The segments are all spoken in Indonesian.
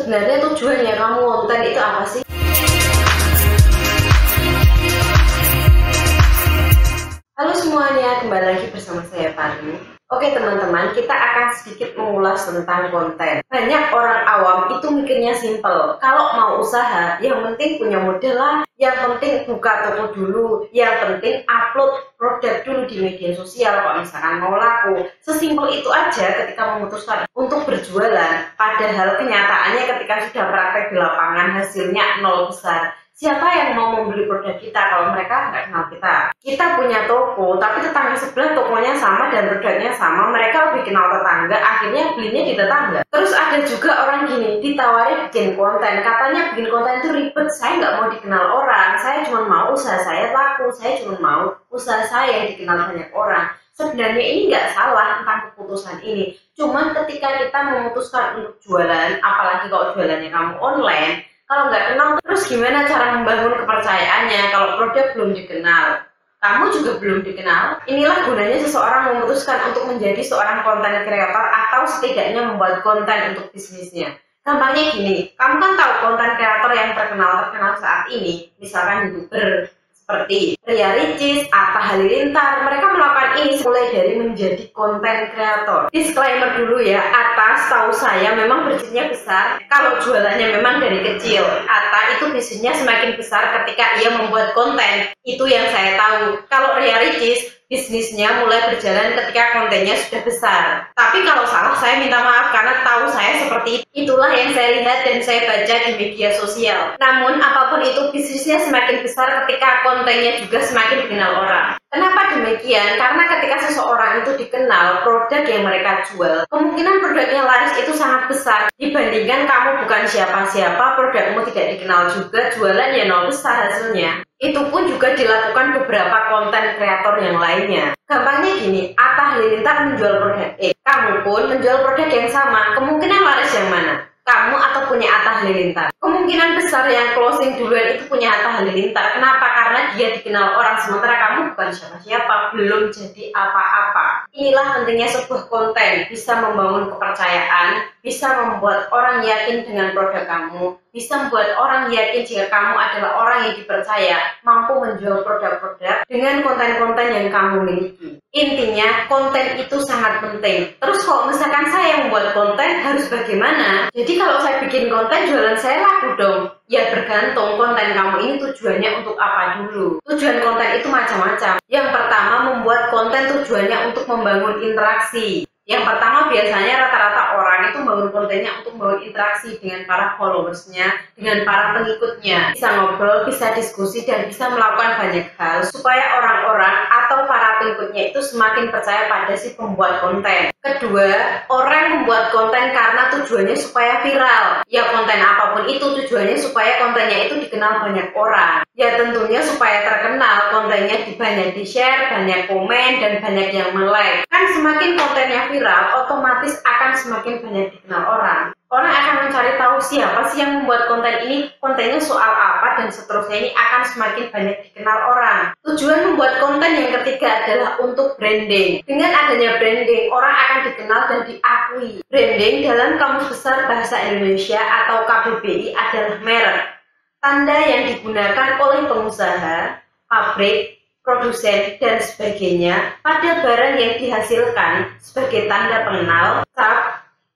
Sebenarnya tujuannya kamu konten itu apa sih? Halo semuanya, kembali lagi bersama saya Parmi. Oke teman-teman, kita akan sedikit mengulas tentang konten. Banyak orang awam itu mikirnya simple. Kalau mau usaha, yang penting punya modal lah, yang penting buka toko dulu, yang penting upload produk dulu di media sosial kalau misalkan mau laku. Sesimpel itu aja ketika memutuskan untuk berjualan. Padahal kenyataannya ketika sudah praktek di lapangan hasilnya nol besar. Siapa yang mau membeli produk kita kalau mereka nggak kenal kita? Kita punya toko, tapi tetangga sebelah tokonya sama dan produknya sama. Mereka lebih kenal tetangga, akhirnya belinya di tetangga. Terus ada juga orang gini, ditawari bikin konten. Katanya bikin konten itu ribet, saya nggak mau dikenal orang. Saya cuma mau usaha saya laku, saya cuma mau usaha saya dikenal banyak orang. Sebenarnya ini nggak salah tentang keputusan ini. Cuman ketika kita memutuskan untuk jualan, apalagi kalau jualannya kamu online, kalau nggak kenal, terus gimana cara membangun kepercayaannya kalau produk belum dikenal? Kamu juga belum dikenal. Inilah gunanya seseorang memutuskan untuk menjadi seorang konten kreator atau setidaknya membuat konten untuk bisnisnya. Gampangnya gini, kamu kan tahu konten kreator yang terkenal saat ini, misalkan YouTuber seperti Ria Ricis, Atta Halilintar. Mereka melakukan ini mulai dari menjadi konten kreator. Disclaimer dulu ya, Atta setahu saya memang bisnisnya besar kalau jualannya memang dari kecil. Atta itu bisnisnya semakin besar ketika ia membuat konten. Itu yang saya tahu. Kalau Ria Ricis bisnisnya mulai berjalan ketika kontennya sudah besar. Tapi kalau salah saya minta maaf karena tahu saya seperti itu. Itulah yang saya lihat dan saya baca di media sosial. Namun apapun itu bisnisnya semakin besar ketika kontennya juga semakin dikenal orang. Kenapa demikian? Karena ketika seseorang itu dikenal, produk yang mereka jual, kemungkinan produknya laris itu sangat besar dibandingkan kamu bukan siapa-siapa, produkmu tidak dikenal juga, jualannya nol besar hasilnya. Itu pun juga dilakukan beberapa konten kreator yang lainnya. Gampangnya gini, Atta Halilintar menjual produk X, kamu pun menjual produk yang sama, kemungkinan laris yang mana? Kamu atau punya Atta Halilintar? Kemungkinan besar yang closing duluan itu punya Atta Halilintar. Kenapa? Karena dia dikenal orang, sementara kamu bukan siapa-siapa, belum jadi apa-apa. Inilah pentingnya sebuah konten, bisa membangun kepercayaan, bisa membuat orang yakin dengan produk kamu, bisa membuat orang yakin jika kamu adalah orang yang dipercaya, mampu menjual produk-produk dengan konten-konten yang kamu miliki. Intinya, konten itu sangat penting. Terus kalau misalkan saya yang membuat konten, harus bagaimana? Jadi kalau saya bikin konten, jualan saya laku dong? Ya bergantung konten kamu ini tujuannya untuk apa dulu. Tujuan konten itu macam-macam. Yang pertama, membuat konten tujuannya untuk membangun interaksi. Yang pertama biasanya rata-rata orang itu membangun kontennya untuk membangun interaksi dengan para followersnya, dengan para pengikutnya. Bisa ngobrol, bisa diskusi, dan bisa melakukan banyak hal supaya orang-orang atau para pengikutnya itu semakin percaya pada si pembuat konten. Kedua, orang membuat konten karena tujuannya supaya viral. Ya konten apapun itu tujuannya supaya kontennya itu dikenal banyak orang. Ya tentunya supaya terkenal, kontennya banyak di-share, banyak komen, dan banyak yang like. Kan semakin kontennya viral, otomatis akan semakin banyak dikenal orang. Orang akan mencari tahu siapa sih yang membuat konten ini, kontennya soal apa, dan seterusnya. Ini akan semakin banyak dikenal orang. Tujuan membuat konten yang ketiga adalah untuk branding. Dengan adanya branding, orang akan dikenal dan diakui. Branding dalam Kamus Besar Bahasa Indonesia atau KBBI adalah merek, tanda yang digunakan oleh pengusaha, pabrik, produsen, dan sebagainya pada barang yang dihasilkan sebagai tanda pengenal,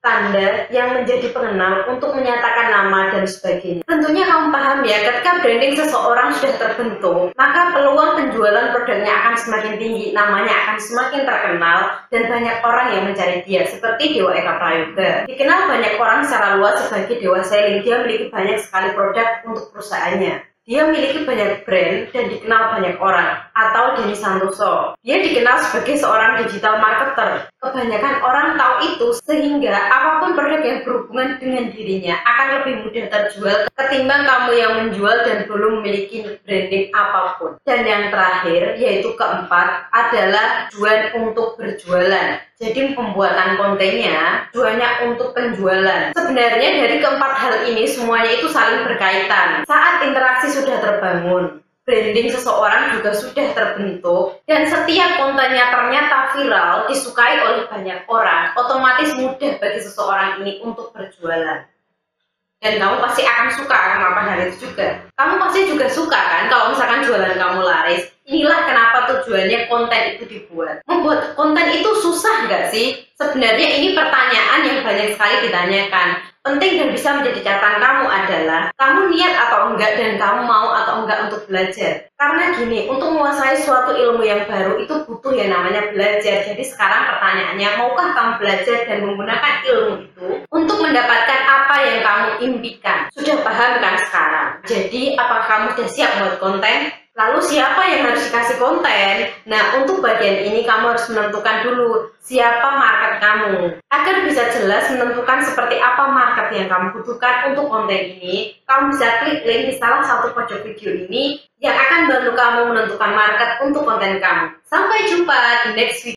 tanda yang menjadi pengenal untuk menyatakan nama dan sebagainya. Tentunya kamu paham ya, ketika branding seseorang sudah terbentuk, maka peluang penjualan produknya akan semakin tinggi, namanya akan semakin terkenal, dan banyak orang yang mencari dia, seperti Dewa Eka Prayoga. Dikenal banyak orang secara luas sebagai Dewa Selling, dia memiliki banyak sekali produk untuk perusahaannya. Dia memiliki banyak brand dan dikenal banyak orang. Atau Denny Santoso, dia dikenal sebagai seorang digital marketer. Kebanyakan orang tahu itu sehingga apapun produk yang berhubungan dengan dirinya akan lebih mudah terjual ketimbang kamu yang menjual dan belum memiliki branding apapun. Dan yang terakhir, yaitu keempat, adalah tujuan untuk berjualan. Jadi pembuatan kontennya tujuannya untuk penjualan. Sebenarnya dari keempat hal ini semuanya itu saling berkaitan. Saat interaksi sudah terbangun, branding seseorang juga sudah terbentuk, dan setiap kontennya ternyata viral, disukai oleh banyak orang, otomatis mudah bagi seseorang ini untuk berjualan. dan kamu pasti akan suka akan melakukan hal itu juga. Kamu pasti juga suka kan kalau misalkan jualan kamu laris. Inilah kenapa tujuannya konten itu dibuat. Membuat konten itu susah nggak sih? Sebenarnya ini pertanyaan yang banyak sekali ditanyakan. Penting dan bisa menjadi catatan kamu adalah kamu niat atau enggak dan kamu mau atau enggak untuk belajar. Karena gini, untuk menguasai suatu ilmu yang baru itu butuh yang namanya belajar. Jadi sekarang pertanyaannya, maukah kamu belajar dan menggunakan ilmu itu untuk mendapatkan apa yang kamu impikan? Sudah paham kan sekarang? Jadi apakah kamu sudah siap buat konten? Lalu siapa yang harus dikasih konten? Nah, untuk bagian ini kamu harus menentukan dulu siapa market kamu. Agar bisa jelas menentukan seperti apa market yang kamu butuhkan untuk konten ini, kamu bisa klik link di salah satu pojok video ini yang akan bantu kamu menentukan market untuk konten kamu. Sampai jumpa di next video.